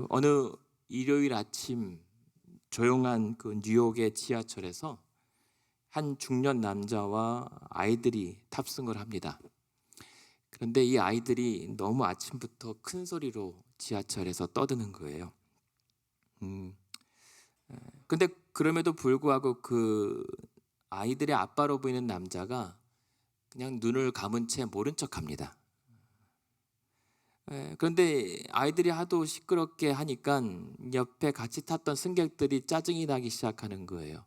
어느 일요일 아침 조용한 그 뉴욕의 지하철에서 한 중년 남자와 아이들이 탑승을 합니다. 그런데 이 아이들이 너무 아침부터 큰 소리로 지하철에서 떠드는 거예요. 음, 근데 그럼에도 불구하고 그 아이들의 아빠로 보이는 남자가 그냥 눈을 감은 채 모른 척합니다. 그런데 아이들이 하도 시끄럽게 하니까 옆에 같이 탔던 승객들이 짜증이 나기 시작하는 거예요.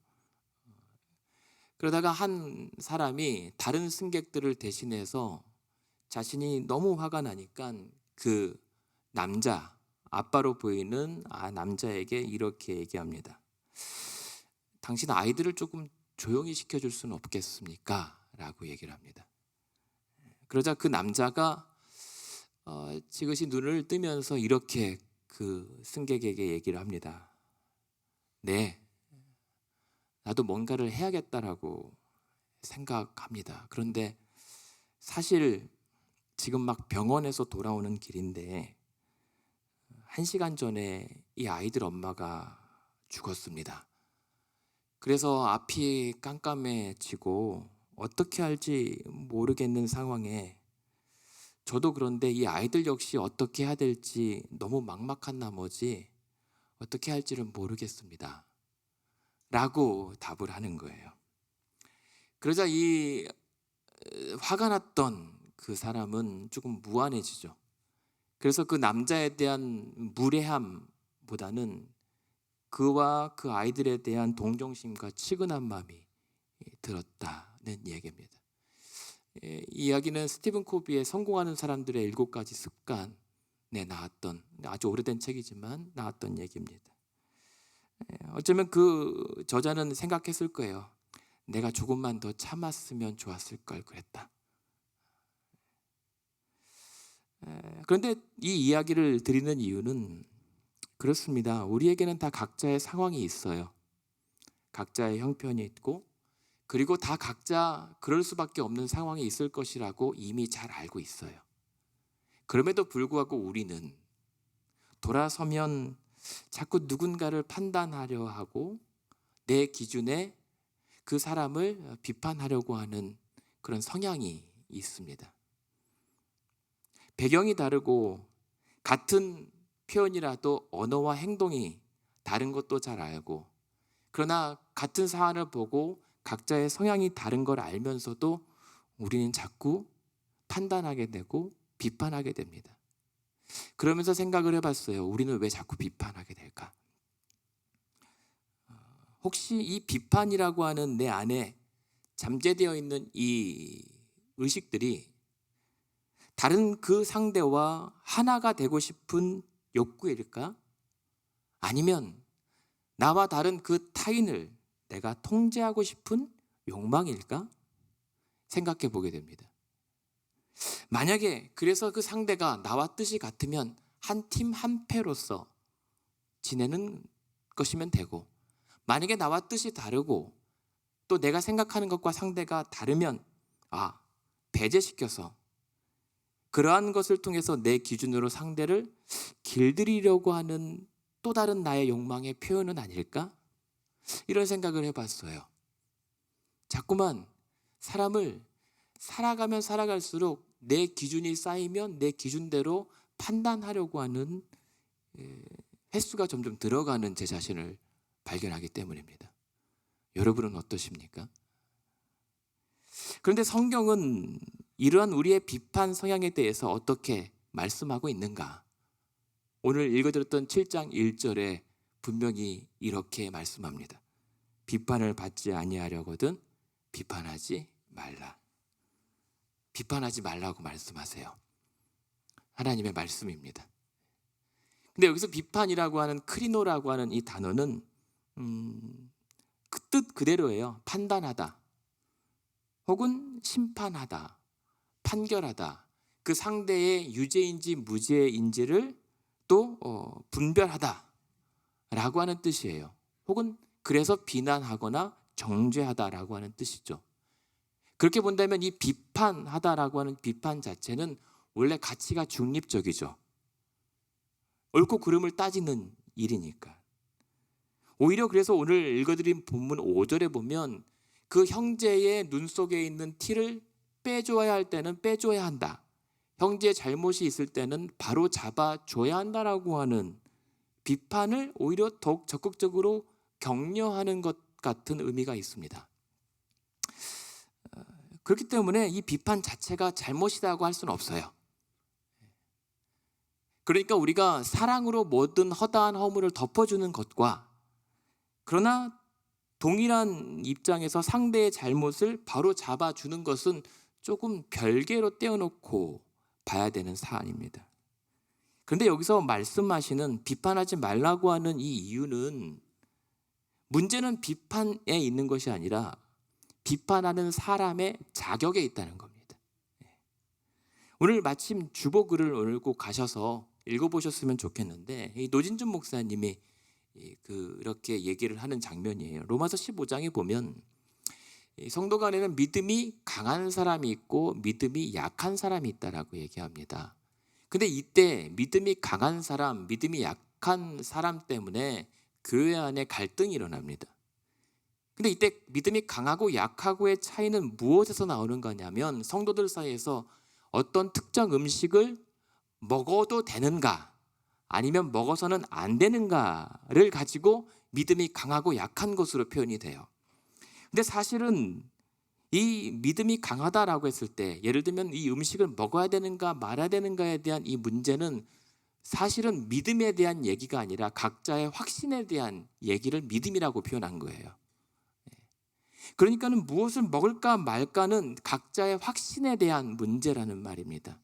그러다가 한 사람이 다른 승객들을 대신해서 자신이 너무 화가 나니까 그 남자, 아빠로 보이는 남자에게 이렇게 얘기합니다. 당신 아이들을 조금 조용히 시켜줄 수는 없겠습니까? 라고 얘기를 합니다. 그러자 그 남자가 지그시 눈을 뜨면서 이렇게 그 승객에게 얘기를 합니다. 네, 나도 뭔가를 해야겠다라고 생각합니다. 그런데 사실 지금 막 병원에서 돌아오는 길인데 1시간 전에 이 아이들 엄마가 죽었습니다. 그래서 앞이 깜깜해지고 어떻게 할지 모르겠는 상황에 저도 그런데 이 아이들 역시 어떻게 해야 될지 너무 막막한 나머지 어떻게 할지를 모르겠습니다. 라고 답을 하는 거예요. 그러자 이 화가 났던 그 사람은 조금 무안해지죠. 그래서 그 남자에 대한 무례함보다는 그와 그 아이들에 대한 동정심과 치근한 마음이 들었다는 얘기입니다. 이 이야기는 스티븐 코비의 성공하는 사람들의 7가지 습관에 나왔던, 아주 오래된 책이지만 나왔던 얘기입니다. 어쩌면 그 저자는 생각했을 거예요. 내가 조금만 더 참았으면 좋았을 걸 그랬다. 그런데 이 이야기를 드리는 이유는 그렇습니다. 우리에게는 다 각자의 상황이 있어요. 각자의 형편이 있고, 그리고 다 각자 그럴 수밖에 없는 상황이 있을 것이라고 이미 잘 알고 있어요. 그럼에도 불구하고 우리는 돌아서면 자꾸 누군가를 판단하려 하고 내 기준에 그 사람을 비판하려고 하는 그런 성향이 있습니다. 배경이 다르고 같은 표현이라도 언어와 행동이 다른 것도 잘 알고, 그러나 같은 사안을 보고 각자의 성향이 다른 걸 알면서도 우리는 자꾸 판단하게 되고 비판하게 됩니다. 그러면서 생각을 해봤어요. 우리는 왜 자꾸 비판하게 될까? 혹시 이 비판이라고 하는 내 안에 잠재되어 있는 이 의식들이 다른 그 상대와 하나가 되고 싶은 욕구일까? 아니면 나와 다른 그 타인을 내가 통제하고 싶은 욕망일까? 생각해 보게 됩니다. 만약에 그래서 그 상대가 나와 뜻이 같으면 한 팀 한 패로서 지내는 것이면 되고, 만약에 나와 뜻이 다르고 또 내가 생각하는 것과 상대가 다르면 배제시켜서 그러한 것을 통해서 내 기준으로 상대를 길들이려고 하는 또 다른 나의 욕망의 표현은 아닐까? 이런 생각을 해봤어요. 자꾸만 사람을 살아가면 살아갈수록 내 기준이 쌓이면 내 기준대로 판단하려고 하는 횟수가 점점 들어가는 제 자신을 발견하기 때문입니다. 여러분은 어떠십니까? 그런데 성경은 이러한 우리의 비판 성향에 대해서 어떻게 말씀하고 있는가? 오늘 읽어드렸던 7장 1절에 분명히 이렇게 말씀합니다. 비판을 받지 아니하려거든 비판하지 말라. 비판하지 말라고 말씀하세요. 하나님의 말씀입니다. 근데 여기서 비판이라고 하는 크리노라고 하는 이 단어는 그 뜻 그대로예요. 판단하다 혹은 심판하다, 판결하다, 그 상대의 유죄인지 무죄인지를 또 분별하다 라고 하는 뜻이에요. 혹은 그래서 비난하거나 정죄하다라고 하는 뜻이죠. 그렇게 본다면 이 비판하다라고 하는 비판 자체는 원래 가치가 중립적이죠. 옳고 그름을 따지는 일이니까. 오히려 그래서 오늘 읽어드린 본문 5절에 보면 그 형제의 눈 속에 있는 티를 빼줘야 할 때는 빼줘야 한다. 형제의 잘못이 있을 때는 바로 잡아줘야 한다라고 하는 비판을 오히려 더욱 적극적으로 격려하는 것 같은 의미가 있습니다. 그렇기 때문에 이 비판 자체가 잘못이라고 할 수는 없어요. 그러니까 우리가 사랑으로 모든 허다한 허물을 덮어주는 것과, 그러나 동일한 입장에서 상대의 잘못을 바로 잡아주는 것은 조금 별개로 떼어놓고 봐야 되는 사안입니다. 그런데 여기서 말씀하시는 비판하지 말라고 하는 이 이유는, 문제는 비판에 있는 것이 아니라 비판하는 사람의 자격에 있다는 겁니다. 오늘 마침 주보글을 오늘 꼭 가셔서 읽어보셨으면 좋겠는데, 이 노진준 목사님이 그렇게 얘기를 하는 장면이에요. 로마서 15장에 보면 성도 간에는 믿음이 강한 사람이 있고 믿음이 약한 사람이 있다라고 얘기합니다. 근데 이때 믿음이 강한 사람, 믿음이 약한 사람 때문에 교회 안에 갈등이 일어납니다. 근데 이때 믿음이 강하고 약하고의 차이는 무엇에서 나오는 거냐면, 성도들 사이에서 어떤 특정 음식을 먹어도 되는가 아니면 먹어서는 안 되는가를 가지고 믿음이 강하고 약한 것으로 표현이 돼요. 근데 사실은 이 믿음이 강하다라고 했을 때, 예를 들면 이 음식을 먹어야 되는가 말아야 되는가에 대한 이 문제는 사실은 믿음에 대한 얘기가 아니라 각자의 확신에 대한 얘기를 믿음이라고 표현한 거예요. 그러니까는 무엇을 먹을까 말까는 각자의 확신에 대한 문제라는 말입니다.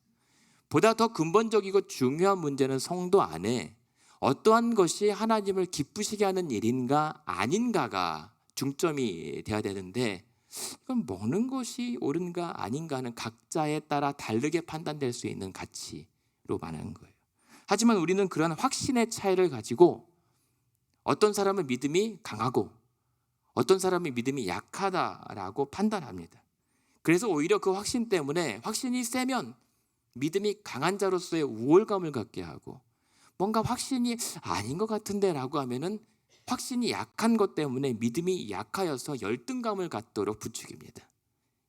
보다 더 근본적이고 중요한 문제는 성도 안에 어떠한 것이 하나님을 기쁘시게 하는 일인가 아닌가가 중점이 돼야 되는데, 이건 먹는 것이 옳은가 아닌가는 각자에 따라 다르게 판단될 수 있는 가치로 말하는 거예요. 하지만 우리는 그러한 확신의 차이를 가지고 어떤 사람은 믿음이 강하고 어떤 사람이 믿음이 약하다라고 판단합니다. 그래서 오히려 그 확신 때문에, 확신이 세면 믿음이 강한 자로서의 우월감을 갖게 하고, 뭔가 확신이 아닌 것 같은데 라고 하면은 확신이 약한 것 때문에 믿음이 약하여서 열등감을 갖도록 부추깁니다.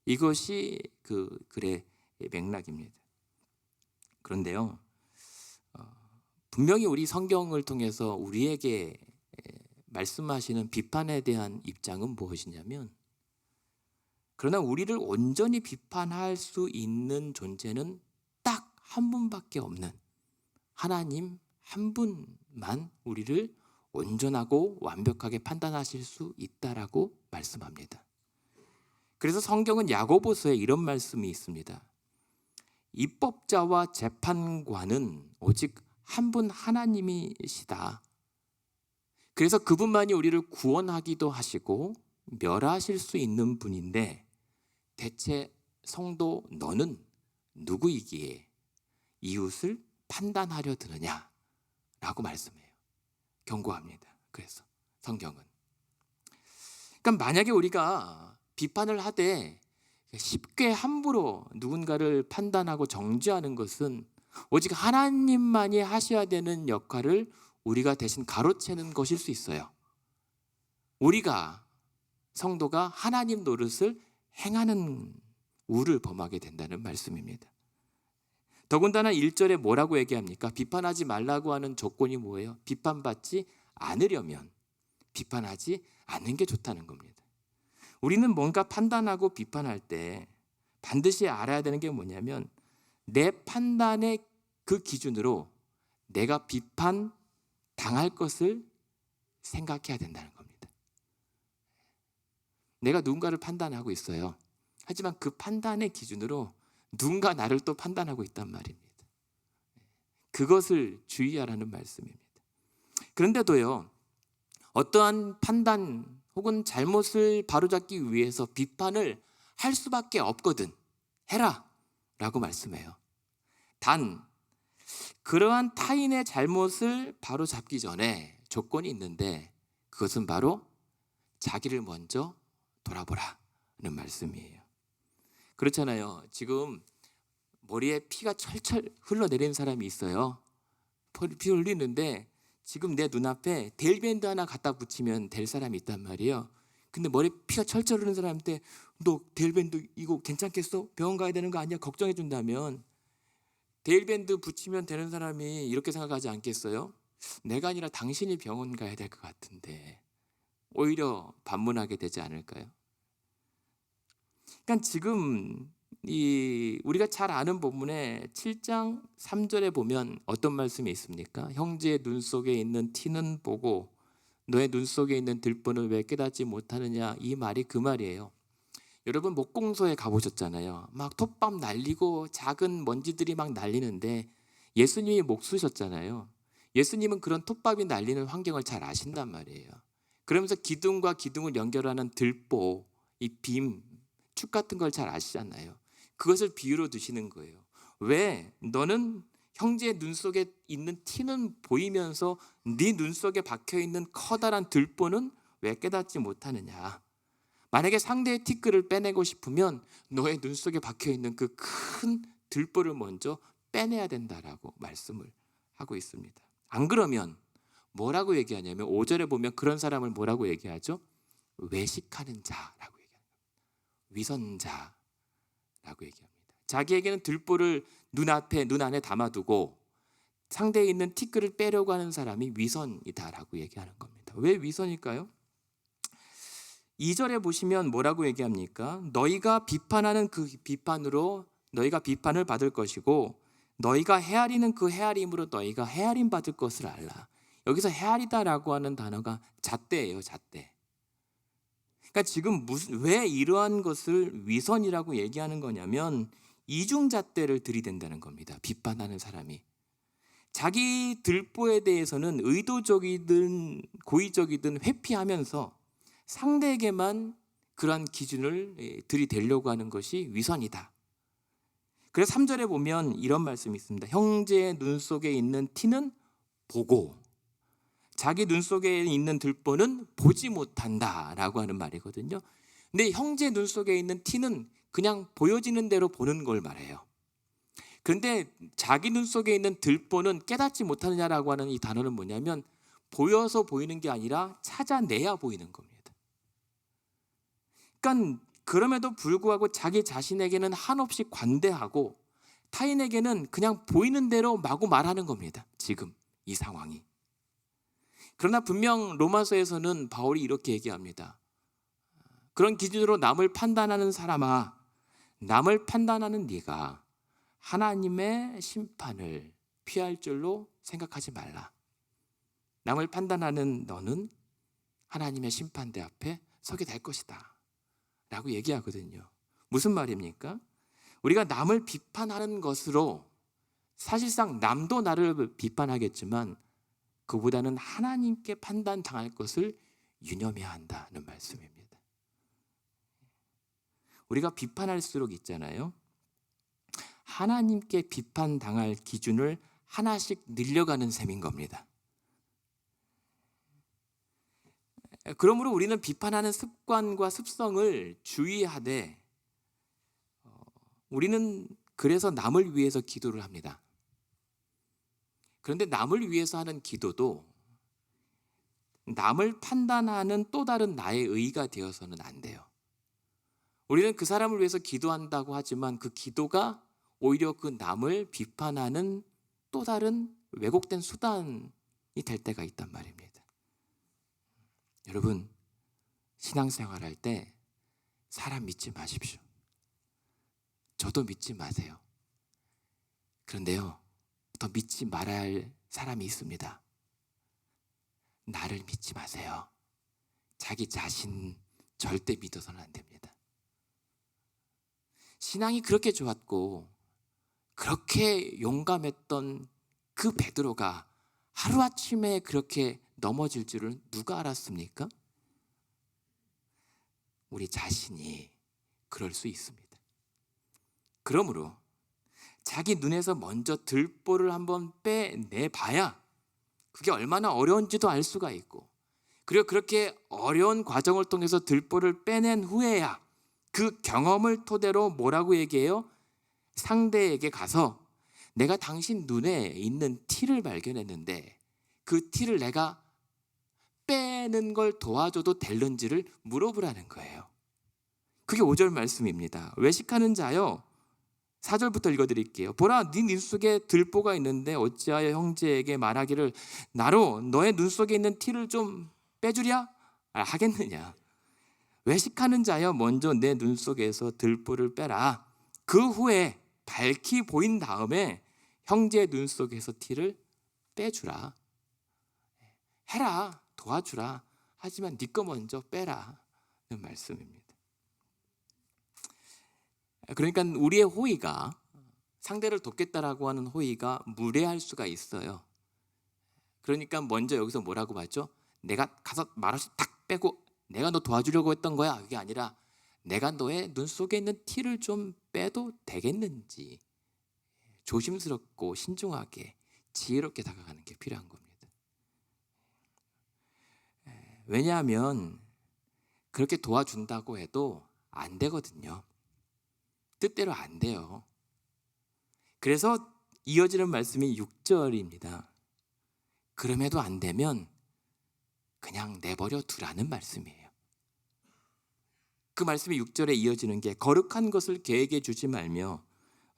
이것이 그 글의 맥락입니다. 그런데요, 분명히 우리 성경을 통해서 우리에게 말씀하시는 비판에 대한 입장은 무엇이냐면, 그러나 우리를 온전히 비판할 수 있는 존재는 딱 한 분밖에 없는 하나님 한 분만 우리를 온전하고 완벽하게 판단하실 수 있다라고 말씀합니다. 그래서 성경은 야고보서에 이런 말씀이 있습니다. 입법자와 재판관은 오직 한 분 하나님이시다. 그래서 그분만이 우리를 구원하기도 하시고 멸하실 수 있는 분인데, 대체 성도 너는 누구이기에 이웃을 판단하려 드느냐 라고 말씀해요. 경고합니다. 그래서 성경은, 그러니까 만약에 우리가 비판을 하되 쉽게 함부로 누군가를 판단하고 정죄하는 것은 오직 하나님만이 하셔야 되는 역할을 우리가 대신 가로채는 것일 수 있어요. 우리가, 성도가 하나님 노릇을 행하는 우를 범하게 된다는 말씀입니다. 더군다나 1절에 뭐라고 얘기합니까? 비판하지 말라고 하는 조건이 뭐예요? 비판받지 않으려면 비판하지 않는 게 좋다는 겁니다. 우리는 뭔가 판단하고 비판할 때 반드시 알아야 되는 게 뭐냐면, 내 판단의 그 기준으로 내가 비판 당할 것을 생각해야 된다는 겁니다. 내가 누군가를 판단하고 있어요. 하지만 그 판단의 기준으로 누군가 나를 또 판단하고 있단 말입니다. 그것을 주의하라는 말씀입니다. 그런데도요, 어떠한 판단 혹은 잘못을 바로잡기 위해서 비판을 할 수밖에 없거든. 해라 라고 말씀해요. 단 그러한 타인의 잘못을 바로잡기 전에 조건이 있는데, 그것은 바로 자기를 먼저 돌아보라는 말씀이에요. 그렇잖아요. 지금 머리에 피가 철철 흘러내리는 사람이 있어요. 피 흘리는데 지금 내 눈앞에 데일밴드 하나 갖다 붙이면 될 사람이 있단 말이에요. 근데 머리에 피가 철철 흐르는 사람한테 너 데일밴드 이거 괜찮겠어? 병원 가야 되는 거 아니야? 걱정해 준다면 데일밴드 붙이면 되는 사람이 이렇게 생각하지 않겠어요? 내가 아니라 당신이 병원 가야 될 것 같은데 오히려 반문하게 되지 않을까요? 그러니까 지금 우리가 잘 아는 본문의 7장 3절에 보면 어떤 말씀이 있습니까? 형제의 눈 속에 있는 티는 보고 너의 눈 속에 있는 들보는 왜 깨닫지 못하느냐, 이 말이 그 말이에요. 여러분 목공소에 가보셨잖아요. 막 톱밥 날리고 작은 먼지들이 막 날리는데 예수님이 목 쓰셨잖아요. 예수님은 그런 톱밥이 날리는 환경을 잘 아신단 말이에요. 그러면서 기둥과 기둥을 연결하는 들보, 이 빔, 축 같은 걸 잘 아시잖아요. 그것을 비유로 두시는 거예요. 왜? 너는 형제의 눈 속에 있는 티는 보이면서 네 눈 속에 박혀있는 커다란 들보는 왜 깨닫지 못하느냐. 만약에 상대의 티끌을 빼내고 싶으면 너의 눈 속에 박혀있는 그 큰 들보를 먼저 빼내야 된다라고 말씀을 하고 있습니다. 안 그러면 뭐라고 얘기하냐면 5절에 보면 그런 사람을 뭐라고 얘기하죠? 외식하는 자라고 얘기합니다. 위선자라고 얘기합니다. 자기에게는 들보를 눈 안에 담아두고 상대에 있는 티끌을 빼려고 하는 사람이 위선이다라고 얘기하는 겁니다. 왜 위선일까요? 2절에 보시면 뭐라고 얘기합니까? 너희가 비판하는 그 비판으로 너희가 비판을 받을 것이고 너희가 헤아리는 그 헤아림으로 너희가 헤아림 받을 것을 알라. 여기서 헤아리다라고 하는 단어가 잣대예요, 잣대. 그러니까 지금 왜 이러한 것을 위선이라고 얘기하는 거냐면 이중잣대를 들이댄다는 겁니다. 비판하는 사람이. 자기 들보에 대해서는 의도적이든 고의적이든 회피하면서 상대에게만 그러한 기준을 들이대려고 하는 것이 위선이다. 그래서 3절에 보면 이런 말씀이 있습니다. 형제의 눈 속에 있는 티는 보고 자기 눈 속에 있는 들보는 보지 못한다라고 하는 말이거든요. 근데 형제 눈 속에 있는 티는 그냥 보여지는 대로 보는 걸 말해요. 그런데 자기 눈 속에 있는 들보는 깨닫지 못하느냐라고 하는 이 단어는 뭐냐면 보여서 보이는 게 아니라 찾아내야 보이는 겁니다. 그러니까 그럼에도 불구하고 자기 자신에게는 한없이 관대하고 타인에게는 그냥 보이는 대로 마구 말하는 겁니다. 지금 이 상황이. 그러나 분명 로마서에서는 바울이 이렇게 얘기합니다. 그런 기준으로 남을 판단하는 사람아, 남을 판단하는 네가 하나님의 심판을 피할 줄로 생각하지 말라. 남을 판단하는 너는 하나님의 심판대 앞에 서게 될 것이다 라고 얘기하거든요. 무슨 말입니까? 우리가 남을 비판하는 것으로 사실상 남도 나를 비판하겠지만 그보다는 하나님께 판단당할 것을 유념해야 한다는 말씀입니다. 우리가 비판할수록 있잖아요. 하나님께 비판당할 기준을 하나씩 늘려가는 셈인 겁니다. 그러므로 우리는 비판하는 습관과 습성을 주의하되 우리는 그래서 남을 위해서 기도를 합니다. 그런데 남을 위해서 하는 기도도 남을 판단하는 또 다른 나의 의가 되어서는 안 돼요. 우리는 그 사람을 위해서 기도한다고 하지만 그 기도가 오히려 그 남을 비판하는 또 다른 왜곡된 수단이 될 때가 있단 말입니다. 여러분, 신앙생활 할 때 사람 믿지 마십시오. 저도 믿지 마세요. 그런데요, 더 믿지 말아야 할 사람이 있습니다. 나를 믿지 마세요. 자기 자신 절대 믿어서는 안 됩니다. 신앙이 그렇게 좋았고 그렇게 용감했던 그 베드로가 하루아침에 그렇게 넘어질 줄을 누가 알았습니까? 우리 자신이 그럴 수 있습니다. 그러므로 자기 눈에서 먼저 들보를 한번 빼내봐야 그게 얼마나 어려운지도 알 수가 있고, 그리고 그렇게 어려운 과정을 통해서 들보를 빼낸 후에야 그 경험을 토대로 뭐라고 얘기해요? 상대에게 가서 내가 당신 눈에 있는 티를 발견했는데 그 티를 내가 빼는 걸 도와줘도 될는지를 물어보라는 거예요. 그게 5절 말씀입니다. 외식하는 자여, 4절부터 읽어드릴게요. 보라, 네 눈 속에 들보가 있는데 어찌하여 형제에게 말하기를 나로 너의 눈 속에 있는 티를 좀 빼주랴 하겠느냐. 외식하는 자여, 먼저 내 눈 속에서 들보를 빼라. 그 후에 밝히 보인 다음에 형제의 눈 속에서 티를 빼주라. 해라, 도와주라. 하지만 네 거 먼저 빼라는 말씀입니다. 그러니까 우리의 호의가, 상대를 돕겠다라고 하는 호의가 무례할 수가 있어요. 그러니까 먼저 여기서 뭐라고 봤죠? 내가 가서 말없이 탁 빼고 내가 너 도와주려고 했던 거야. 그게 아니라 내가 너의 눈 속에 있는 티를 좀 빼도 되겠는지 조심스럽고 신중하게 지혜롭게 다가가는 게 필요한 겁니다. 왜냐하면 그렇게 도와준다고 해도 안 되거든요. 뜻대로 안 돼요. 그래서 이어지는 말씀이 6절입니다. 그럼에도 안 되면 그냥 내버려 두라는 말씀이에요. 그 말씀이 6절에 이어지는 게 거룩한 것을 개에게 주지 말며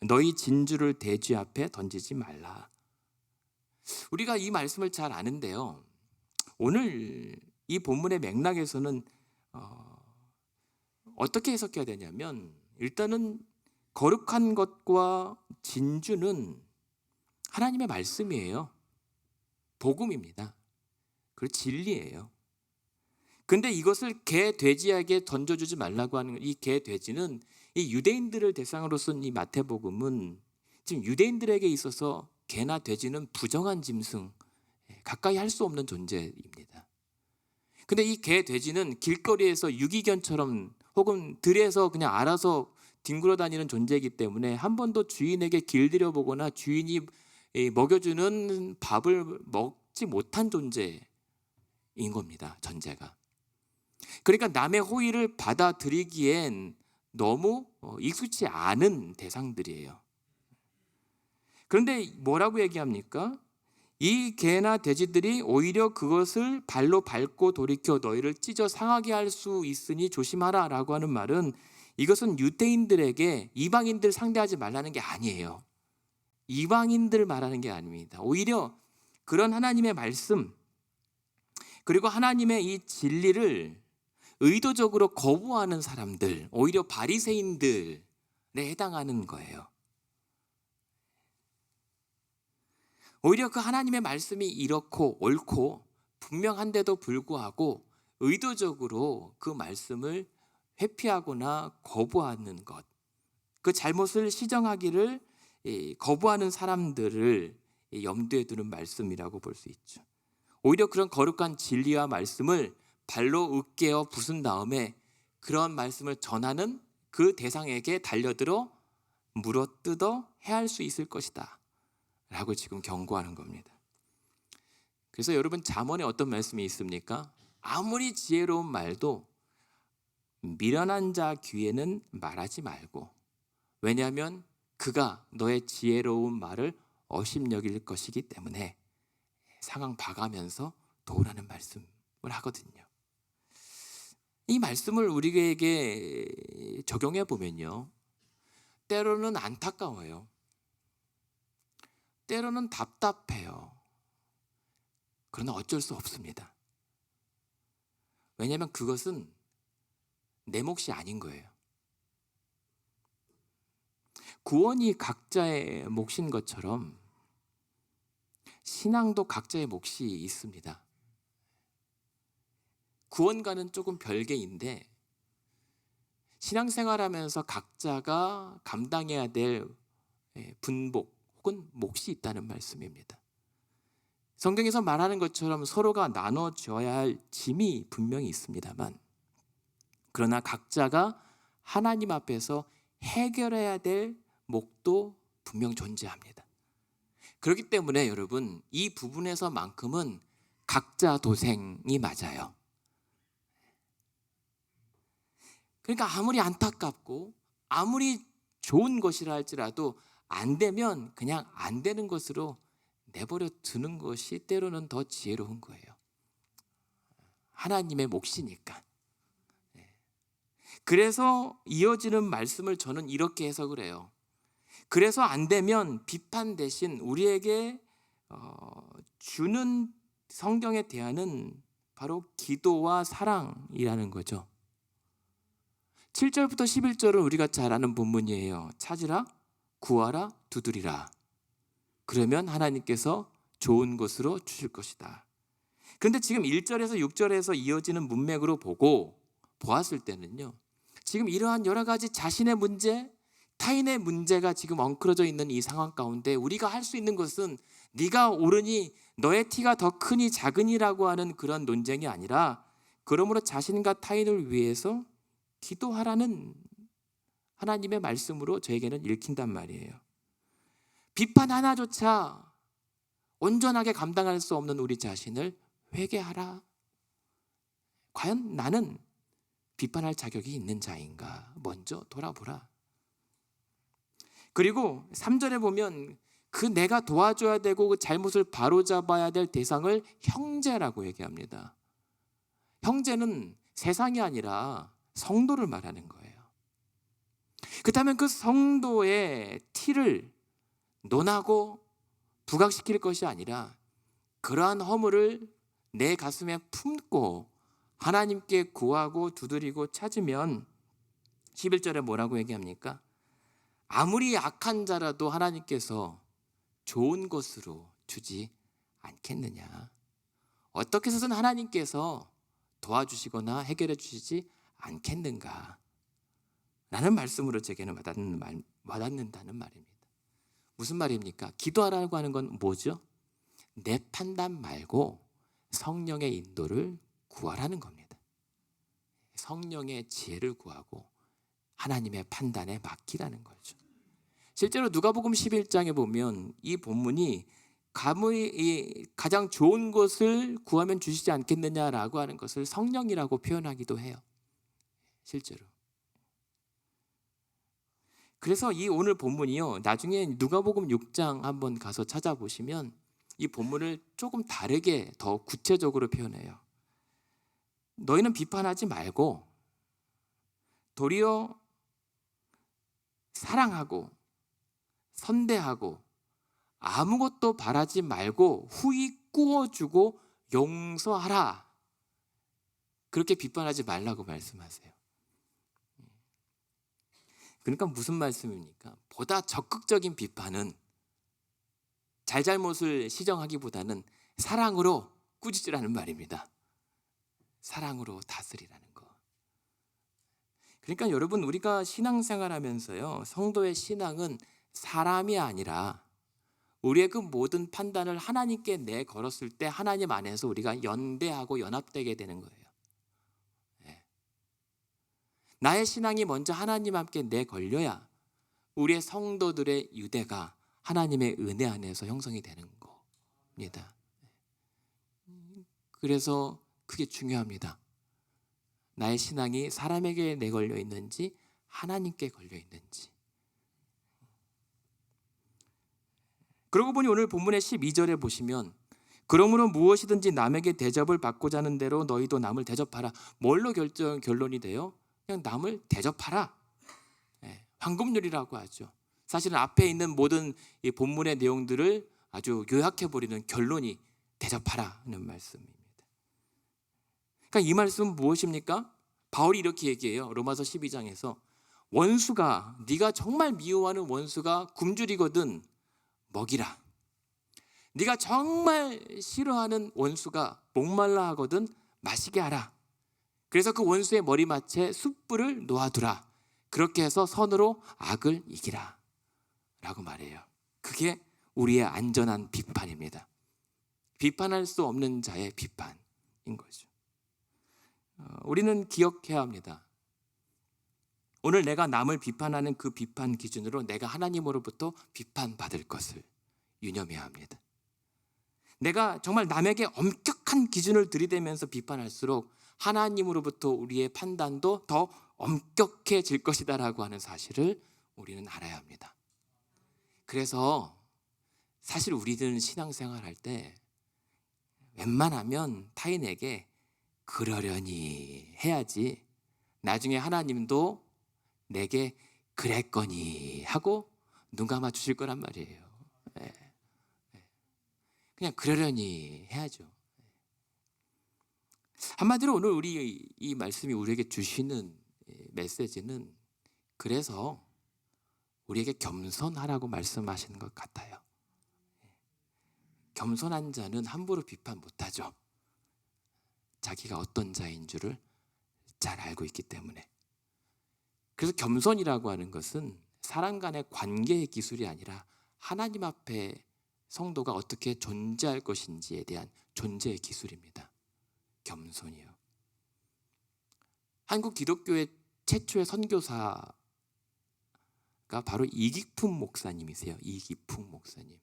너희 진주를 돼지 앞에 던지지 말라. 우리가 이 말씀을 잘 아는데요, 오늘 이 본문의 맥락에서는 어떻게 해석해야 되냐면, 일단은 거룩한 것과 진주는 하나님의 말씀이에요. 복음입니다. 그리고 진리예요. 근데 이것을 개, 돼지에게 던져주지 말라고 하는, 이 개, 돼지는 이 유대인들을 대상으로 쓴 이 마태복음은 지금 유대인들에게 있어서 개나 돼지는 부정한 짐승, 가까이 할 수 없는 존재입니다. 근데 이 개, 돼지는 길거리에서 유기견처럼 혹은 들에서 그냥 알아서 뒹굴어 다니는 존재이기 때문에 한 번도 주인에게 길들여 보거나 주인이 먹여주는 밥을 먹지 못한 존재인 겁니다. 전제가. 그러니까 남의 호의를 받아들이기엔 너무 익숙치 않은 대상들이에요. 그런데 뭐라고 얘기합니까? 이 개나 돼지들이 오히려 그것을 발로 밟고 돌이켜 너희를 찢어 상하게 할 수 있으니 조심하라 라고 하는 말은, 이것은 유대인들에게 이방인들 상대하지 말라는 게 아니에요. 이방인들 말하는 게 아닙니다. 오히려 그런 하나님의 말씀, 그리고 하나님의 이 진리를 의도적으로 거부하는 사람들, 오히려 바리새인들에 해당하는 거예요. 오히려 그 하나님의 말씀이 이렇고 옳고 분명한데도 불구하고 의도적으로 그 말씀을 회피하거나 거부하는 것, 그 잘못을 시정하기를 거부하는 사람들을 염두에 두는 말씀이라고 볼 수 있죠. 오히려 그런 거룩한 진리와 말씀을 발로 으깨어 부순 다음에 그런 말씀을 전하는 그 대상에게 달려들어 물어뜯어 해할 수 있을 것이다 라고 지금 경고하는 겁니다. 그래서 여러분, 잠언에 어떤 말씀이 있습니까? 아무리 지혜로운 말도 미련한 자 귀에는 말하지 말고, 왜냐하면 그가 너의 지혜로운 말을 업신여길 것이기 때문에 상황 봐가면서 도우라는 말씀을 하거든요. 이 말씀을 우리에게 적용해 보면요, 때로는 안타까워요. 때로는 답답해요. 그러나 어쩔 수 없습니다. 왜냐하면 그것은 내 몫이 아닌 거예요. 구원이 각자의 몫인 것처럼 신앙도 각자의 몫이 있습니다. 구원과는 조금 별개인데, 신앙생활하면서 각자가 감당해야 될 분복 혹은 몫이 있다는 말씀입니다. 성경에서 말하는 것처럼 서로가 나눠줘야 할 짐이 분명히 있습니다만, 그러나 각자가 하나님 앞에서 해결해야 될 몫도 분명 존재합니다. 그렇기 때문에 여러분, 이 부분에서만큼은 각자 도생이 맞아요. 그러니까 아무리 안타깝고 아무리 좋은 것이라 할지라도 안 되면 그냥 안 되는 것으로 내버려 두는 것이 때로는 더 지혜로운 거예요. 하나님의 몫이니까. 그래서 이어지는 말씀을 저는 이렇게 해석을 해요. 그래서 안 되면 비판 대신 우리에게 주는 성경의 대안은 바로 기도와 사랑이라는 거죠. 7절부터 11절은 우리가 잘 아는 본문이에요. 찾으라, 구하라, 두드리라. 그러면 하나님께서 좋은 것으로 주실 것이다. 그런데 지금 1절에서 6절에서 이어지는 문맥으로 보았을 때는요, 지금 이러한 여러 가지 자신의 문제, 타인의 문제가 지금 엉클어져 있는 이 상황 가운데 우리가 할 수 있는 것은 네가 옳으니 너의 티가 더 크니 작으니라고 하는 그런 논쟁이 아니라, 그러므로 자신과 타인을 위해서 기도하라는 하나님의 말씀으로 저에게는 읽힌단 말이에요. 비판 하나조차 온전하게 감당할 수 없는 우리 자신을 회개하라. 과연 나는 비판할 자격이 있는 자인가? 먼저 돌아보라. 그리고 3절에 보면 그 내가 도와줘야 되고 그 잘못을 바로잡아야 될 대상을 형제라고 얘기합니다. 형제는 세상이 아니라 성도를 말하는 거예요. 그렇다면 그 성도의 티를 논하고 부각시킬 것이 아니라 그러한 허물을 내 가슴에 품고 하나님께 구하고 두드리고 찾으면 11절에 뭐라고 얘기합니까? 아무리 악한 자라도 하나님께서 좋은 것으로 주지 않겠느냐. 어떻게 해서든 하나님께서 도와주시거나 해결해 주시지 않겠는가 라는 말씀으로 제게는 와닿는다는 말입니다. 무슨 말입니까? 기도하라고 하는 건 뭐죠? 내 판단 말고 성령의 인도를 구하라는 겁니다. 성령의 지혜를 구하고 하나님의 판단에 맡기라는 거죠. 실제로 누가복음 11장에 보면 이 본문이 가장 좋은 것을 구하면 주시지 않겠느냐라고 하는 것을 성령이라고 표현하기도 해요. 실제로. 그래서 이 오늘 본문이요, 나중에 누가복음 6장 한번 가서 찾아보시면 이 본문을 조금 다르게 더 구체적으로 표현해요. 너희는 비판하지 말고 도리어 사랑하고 선대하고 아무것도 바라지 말고 후히 꾸어주고 용서하라. 그렇게 비판하지 말라고 말씀하세요. 그러니까 무슨 말씀입니까? 보다 적극적인 비판은 잘잘못을 시정하기보다는 사랑으로 꾸짖으라는 말입니다. 사랑으로 다스리라는 거. 그러니까 여러분, 우리가 신앙생활하면서요, 성도의 신앙은 사람이 아니라 우리의 그 모든 판단을 하나님께 내걸었을 때 하나님 안에서 우리가 연대하고 연합되게 되는 거예요. 나의 신앙이 먼저 하나님 함께 내걸려야 우리의 성도들의 유대가 하나님의 은혜 안에서 형성이 되는 겁니다. 그래서 그게 중요합니다. 나의 신앙이 사람에게 내걸려 있는지 하나님께 걸려 있는지. 그러고 보니 오늘 본문의 12절에 보시면 그러므로 무엇이든지 남에게 대접을 받고자 하는 대로 너희도 남을 대접하라. 뭘로 결론이 돼요? 그냥 남을 대접하라. 황금률이라고 하죠. 사실은 앞에 있는 모든 이 본문의 내용들을 아주 요약해버리는 결론이 대접하라는 말씀입니다. 그러니까 이 말씀은 무엇입니까? 바울이 이렇게 얘기해요. 로마서 12장에서 원수가, 네가 정말 미워하는 원수가 굶주리거든 먹이라. 네가 정말 싫어하는 원수가 목말라 하거든 마시게 하라. 그래서 그 원수의 머리맡에 숯불을 놓아두라. 그렇게 해서 선으로 악을 이기라 라고 말해요. 그게 우리의 안전한 비판입니다. 비판할 수 없는 자의 비판인 거죠. 우리는 기억해야 합니다. 오늘 내가 남을 비판하는 그 비판 기준으로 내가 하나님으로부터 비판받을 것을 유념해야 합니다. 내가 정말 남에게 엄격한 기준을 들이대면서 비판할수록 하나님으로부터 우리의 판단도 더 엄격해질 것이다라고 하는 사실을 우리는 알아야 합니다. 그래서 사실 우리들은 신앙생활 할 때 웬만하면 타인에게 그러려니 해야지 나중에 하나님도 내게 그랬거니 하고 눈 감아 주실 거란 말이에요. 예. 그냥 그러려니 해야죠. 한마디로 오늘 우리 이 말씀이 우리에게 주시는 메시지는 그래서 우리에게 겸손하라고 말씀하시는 것 같아요. 겸손한 자는 함부로 비판 못하죠. 자기가 어떤 자인 줄을 잘 알고 있기 때문에. 그래서 겸손이라고 하는 것은 사람 간의 관계의 기술이 아니라 하나님 앞에 성도가 어떻게 존재할 것인지에 대한 존재의 기술입니다. 겸손이요. 한국 기독교의 최초의 선교사가 바로 이기풍 목사님이세요. 이기풍 목사님.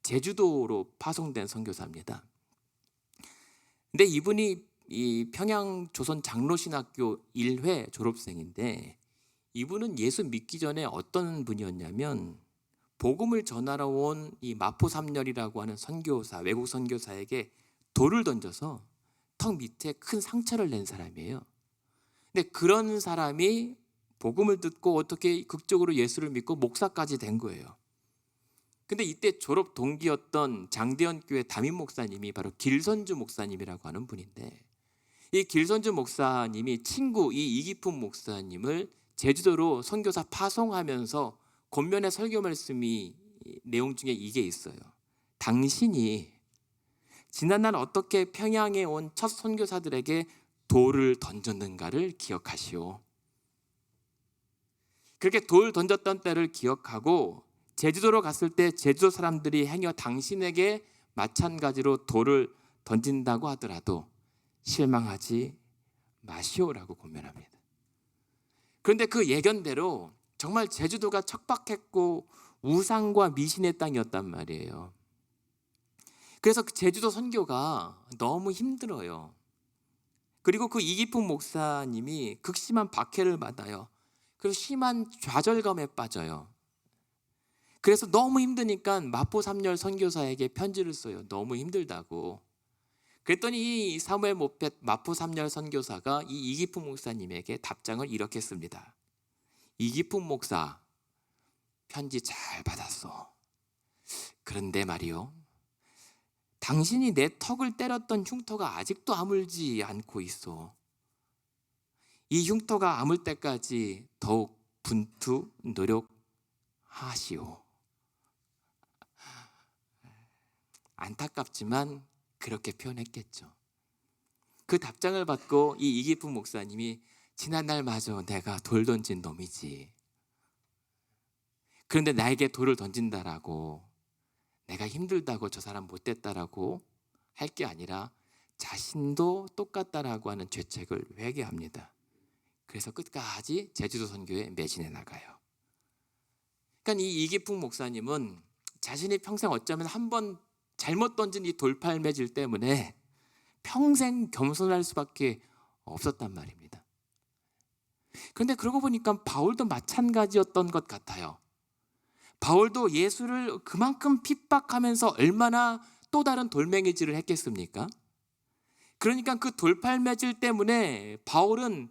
제주도로 파송된 선교사입니다. 근데 이분이 이 평양 조선 장로신학교 1회 졸업생인데 이분은 예수 믿기 전에 어떤 분이었냐면 복음을 전하러 온 이 마포삼열이라고 하는 선교사, 외국 선교사에게 돌을 던져서 턱 밑에 큰 상처를 낸 사람이에요. 근데 그런 사람이 복음을 듣고 어떻게 극적으로 예수를 믿고 목사까지 된 거예요. 근데 이때 졸업 동기였던 장대현 교회 담임 목사님이 바로 길선주 목사님이라고 하는 분인데 이 길선주 목사님이 친구 이 이기품 목사님을 제주도로 선교사 파송하면서 권면의 설교 말씀이 내용 중에 이게 있어요. 당신이 지난날 어떻게 평양에 온 첫 선교사들에게 돌을 던졌는가를 기억하시오. 그렇게 돌 던졌던 때를 기억하고 제주도로 갔을 때 제주도 사람들이 행여 당신에게 마찬가지로 돌을 던진다고 하더라도 실망하지 마시오라고 권면합니다. 그런데 그 예견대로 정말 제주도가 척박했고 우상과 미신의 땅이었단 말이에요. 그래서 그 제주도 선교가 너무 힘들어요. 그리고 그 이기풍 목사님이 극심한 박해를 받아요. 그리고 심한 좌절감에 빠져요. 그래서 너무 힘드니까 마포삼열 선교사에게 편지를 써요. 너무 힘들다고. 그랬더니 이 사무엘 모펫 마포삼열 선교사가 이 이기풍 목사님에게 답장을 이렇게 씁니다. 이기풍 목사, 편지 잘 받았어. 그런데 말이요, 당신이 내 턱을 때렸던 흉터가 아직도 아물지 않고 있어. 이 흉터가 아물 때까지 더욱 분투 노력하시오. 안타깝지만 그렇게 표현했겠죠. 그 답장을 받고 이 이기풍 목사님이 지난날 마저 내가 돌 던진 놈이지. 그런데 나에게 돌을 던진다라고 내가 힘들다고 저 사람 못됐다라고 할 게 아니라 자신도 똑같다라고 하는 죄책을 회개합니다. 그래서 끝까지 제주도 선교에 매진해 나가요. 그러니까 이 이기풍 목사님은 자신이 평생 어쩌면 한 번 잘못 던진 이 돌팔매질 때문에 평생 겸손할 수밖에 없었단 말입니다. 그런데 그러고 보니까 바울도 마찬가지였던 것 같아요. 바울도 예수를 그만큼 핍박하면서 얼마나 또 다른 돌멩이질을 했겠습니까? 그러니까 그 돌팔매질 때문에 바울은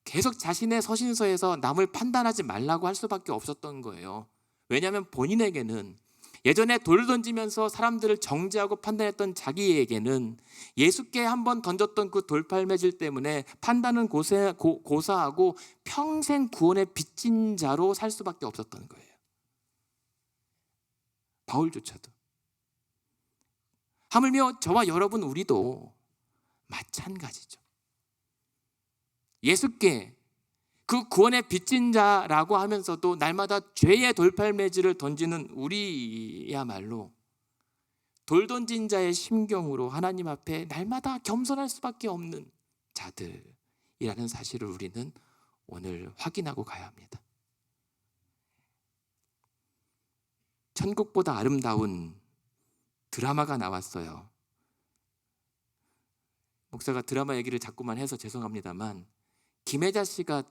계속 자신의 서신서에서 남을 판단하지 말라고 할 수밖에 없었던 거예요. 왜냐하면 본인에게는 예전에 돌을 던지면서 사람들을 정죄하고 판단했던 자기에게는 예수께 한번 던졌던 그 돌팔매질 때문에 판단은 고사하고 평생 구원의 빚진 자로 살 수밖에 없었던 거예요. 바울조차도. 하물며 저와 여러분 우리도 마찬가지죠. 예수께 그 구원의 빚진 자라고 하면서도 날마다 죄의 돌팔매질을 던지는 우리야말로 돌 던진 자의 심경으로 하나님 앞에 날마다 겸손할 수밖에 없는 자들이라는 사실을 우리는 오늘 확인하고 가야 합니다. 천국보다 아름다운 드라마가 나왔어요. 목사가 드라마 얘기를 자꾸만 해서 죄송합니다만 김혜자 씨가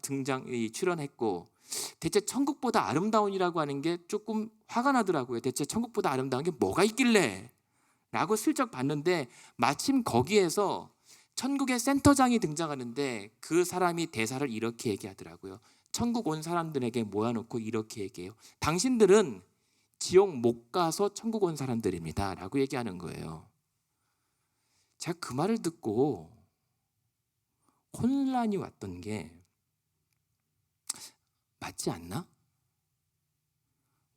출연했고 대체 천국보다 아름다운이라고 하는 게 조금 화가 나더라고요. 대체 천국보다 아름다운 게 뭐가 있길래? 라고 슬쩍 봤는데 마침 거기에서 천국의 센터장이 등장하는데 그 사람이 대사를 이렇게 얘기하더라고요. 천국 온 사람들에게 모아놓고 이렇게 얘기해요. 당신들은 지옥 못 가서 천국 온 사람들입니다. 라고 얘기하는 거예요. 제가 그 말을 듣고 혼란이 왔던 게 맞지 않나?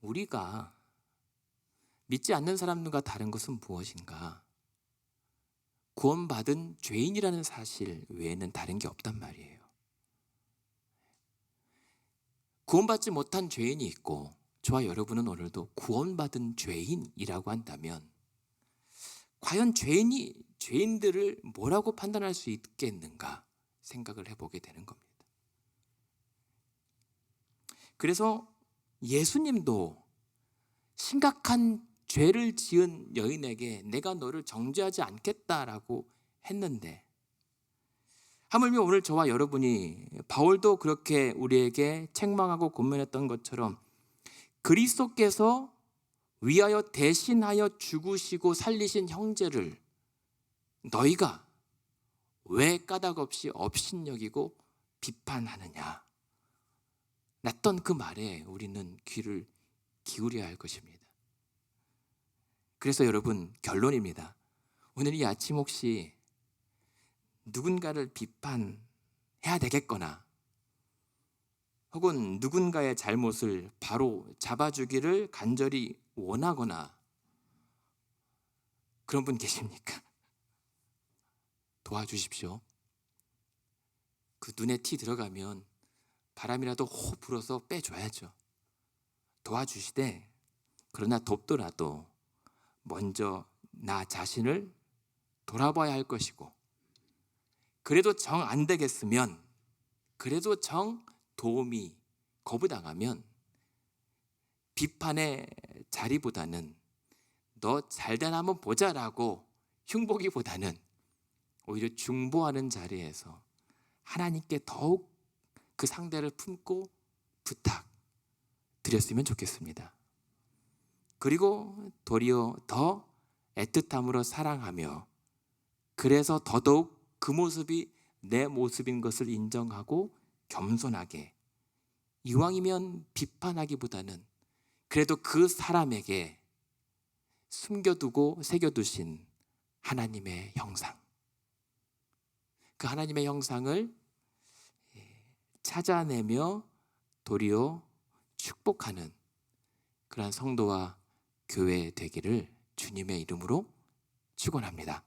우리가 믿지 않는 사람들과 다른 것은 무엇인가? 구원받은 죄인이라는 사실 외에는 다른 게 없단 말이에요. 구원받지 못한 죄인이 있고 저와 여러분은 오늘도 구원받은 죄인이라고 한다면 과연 죄인들을 뭐라고 판단할 수 있겠는가 생각을 해보게 되는 겁니다. 그래서 예수님도 심각한 죄를 지은 여인에게 내가 너를 정죄하지 않겠다라고 했는데 하물며 오늘 저와 여러분이 바울도 그렇게 우리에게 책망하고 권면했던 것처럼 그리스도께서 위하여 대신하여 죽으시고 살리신 형제를 너희가 왜 까닭없이 업신여기고 비판하느냐 났던 그 말에 우리는 귀를 기울여야 할 것입니다. 그래서 여러분 결론입니다. 오늘 이 아침 혹시 누군가를 비판해야 되겠거나 혹은 누군가의 잘못을 바로 잡아주기를 간절히 원하거나 그런 분 계십니까? 도와주십시오. 그 눈에 티 들어가면 바람이라도 호 불어서 빼줘야죠. 도와주시되 그러나 돕더라도 먼저 나 자신을 돌아봐야 할 것이고 그래도 정 안 되겠으면 그래도 정 도움이 거부당하면 비판의 자리보다는 너 잘되나 한번 보자라고 흉보기보다는 오히려 중보하는 자리에서 하나님께 더욱 그 상대를 품고 부탁 드렸으면 좋겠습니다. 그리고 도리어 더 애틋함으로 사랑하며 그래서 더더욱 그 모습이 내 모습인 것을 인정하고 겸손하게 이왕이면 비판하기보다는 그래도 그 사람에게 숨겨두고 새겨두신 하나님의 형상 그 하나님의 형상을 찾아내며 도리어 축복하는 그러한 성도와 교회 되기를 주님의 이름으로 축원합니다.